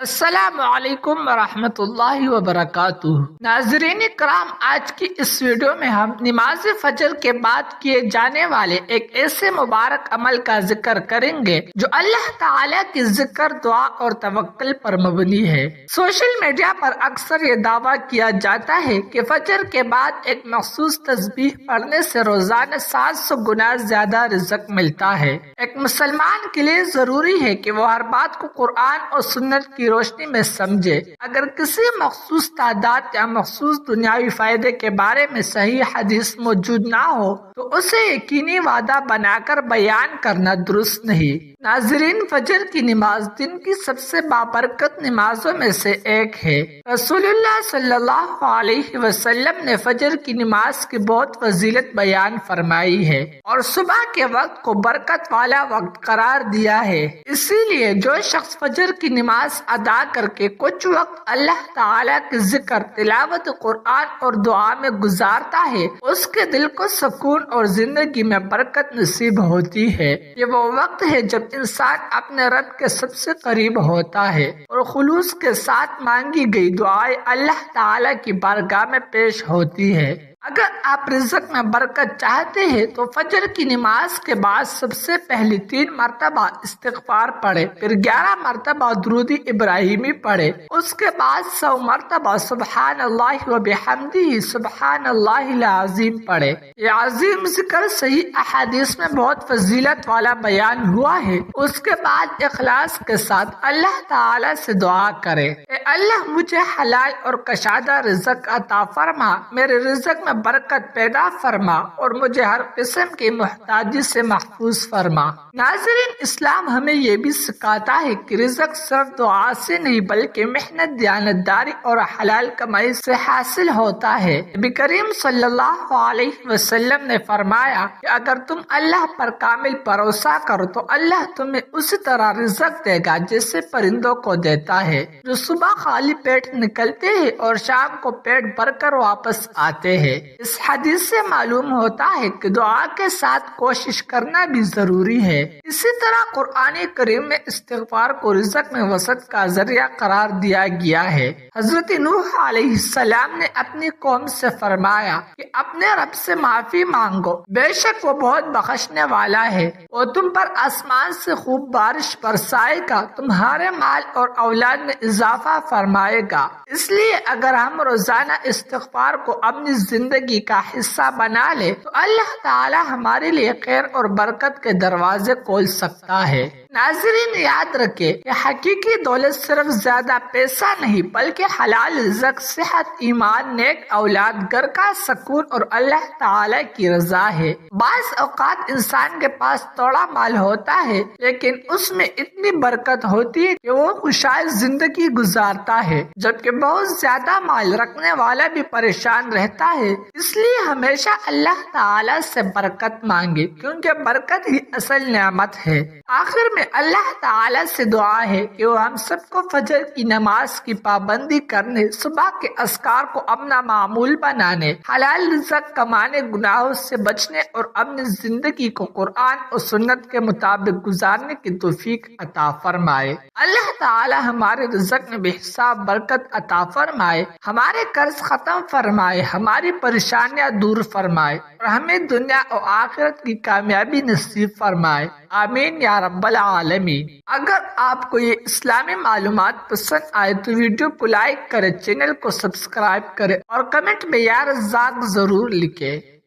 السلام علیکم ورحمۃ اللہ وبرکاتہ۔ ناظرین کرام، آج کی اس ویڈیو میں ہم نماز فجر کے بعد کیے جانے والے ایک ایسے مبارک عمل کا ذکر کریں گے جو اللہ تعالیٰ کی ذکر، دعا اور توکل پر مبنی ہے۔ سوشل میڈیا پر اکثر یہ دعویٰ کیا جاتا ہے کہ فجر کے بعد ایک مخصوص تسبیح پڑھنے سے روزانہ 700 گنا زیادہ رزق ملتا ہے۔ ایک مسلمان کے لیے ضروری ہے کہ وہ ہر بات کو قرآن اور سنت کی روشنی میں سمجھے۔ اگر کسی مخصوص تعداد یا مخصوص دنیاوی فائدے کے بارے میں صحیح حدیث موجود نہ ہو تو اسے یقینی وعدہ بنا کر بیان کرنا درست نہیں۔ ناظرین، فجر کی نماز دن کی سب سے بابرکت نمازوں میں سے ایک ہے۔ رسول اللہ صلی اللہ علیہ وسلم نے فجر کی نماز کی بہت فضیلت بیان فرمائی ہے اور صبح کے وقت کو برکت والا وقت قرار دیا ہے۔ اسی لیے جو شخص فجر کی نماز ادا کر کے کچھ وقت اللہ تعالیٰ کے ذکر، تلاوت قرآن اور دعا میں گزارتا ہے، اس کے دل کو سکون اور زندگی میں برکت نصیب ہوتی ہے۔ یہ وہ وقت ہے جب انسان اپنے رب کے سب سے قریب ہوتا ہے اور خلوص کے ساتھ مانگی گئی دعائیں اللہ تعالیٰ کی بارگاہ میں پیش ہوتی ہے۔ اگر آپ رزق میں برکت چاہتے ہیں تو فجر کی نماز کے بعد سب سے پہلے 3 مرتبہ استغفار پڑھے، پھر 11 مرتبہ درود ابراہیمی پڑھے، اس کے بعد 100 مرتبہ سبحان اللہ و بحمدہ سبحان اللہ العظیم پڑھے۔ یہ عظیم ذکر صحیح احادیث میں بہت فضیلت والا بیان ہوا ہے۔ اس کے بعد اخلاص کے ساتھ اللہ تعالی سے دعا کرے، اے اللہ مجھے حلال اور کشادہ رزق عطا فرما، میرے رزق میں برکت پیدا فرما اور مجھے ہر قسم کی محتاجی سے محفوظ فرما۔ ناظرین، اسلام ہمیں یہ بھی سکھاتا ہے کہ رزق صرف دعا سے نہیں بلکہ محنت، دیانتداری اور حلال کمائی سے حاصل ہوتا ہے۔ نبی کریم صلی اللہ علیہ وسلم نے فرمایا کہ اگر تم اللہ پر کامل بھروسہ کرو تو اللہ تمہیں اسی طرح رزق دے گا جیسے پرندوں کو دیتا ہے، جو صبح خالی پیٹ نکلتے ہیں اور شام کو پیٹ بھر کر واپس آتے ہیں۔ اس حدیث سے معلوم ہوتا ہے کہ دعا کے ساتھ کوشش کرنا بھی ضروری ہے۔ اسی طرح قرآن کریم میں استغفار کو رزق میں وسعت کا ذریعہ قرار دیا گیا ہے۔ حضرت نوح علیہ السلام نے اپنی قوم سے فرمایا کہ اپنے رب سے معافی مانگو، بے شک وہ بہت بخشنے والا ہے، وہ تم پر آسمان سے خوب بارش برسائے گا، تمہارے مال اور اولاد میں اضافہ فرمائے گا۔ اس لیے اگر ہم روزانہ استغفار کو اپنی زندگی کا حصہ بنا لے تو اللہ تعالی ہمارے لیے خیر اور برکت کے دروازے کھول سکتا ہے۔ ناظرین، یاد رکھیں کہ حقیقی دولت صرف زیادہ پیسہ نہیں بلکہ حلال رزق، صحت، ایمان، نیک اولاد، گھر کا سکون اور اللہ تعالی کی رضا ہے۔ بعض اوقات انسان کے پاس تھوڑا مال ہوتا ہے لیکن اس میں اتنی برکت ہوتی ہے کہ وہ خوشحال زندگی گزارتا ہے، جبکہ بہت زیادہ مال رکھنے والا بھی پریشان رہتا ہے۔ اس لیے ہمیشہ اللہ تعالی سے برکت مانگے کیونکہ برکت ہی اصل نعمت ہے۔ آخر میں اللہ تعالی سے دعا ہے کہ وہ ہم سب کو فجر کی نماز کی پابندی کرنے، صبح کے اذکار کو اپنا معمول بنانے، حلال رزق کمانے، گناہوں سے بچنے اور اپنی زندگی کو قرآن اور سنت کے مطابق گزارنے کی توفیق عطا فرمائے۔ اللہ تعالی ہمارے رزق میں بے حساب برکت عطا فرمائے، ہمارے قرض ختم فرمائے، ہماری پریشانیاں دور فرمائے اور ہمیں دنیا اور آخرت کی کامیابی نصیب فرمائے۔ آمین یا رب العالمین۔ اگر آپ کو یہ اسلامی معلومات پسند آئے تو ویڈیو کو لائک کریں، چینل کو سبسکرائب کریں اور کمنٹ میں یا رزاق ضرور لکھیں۔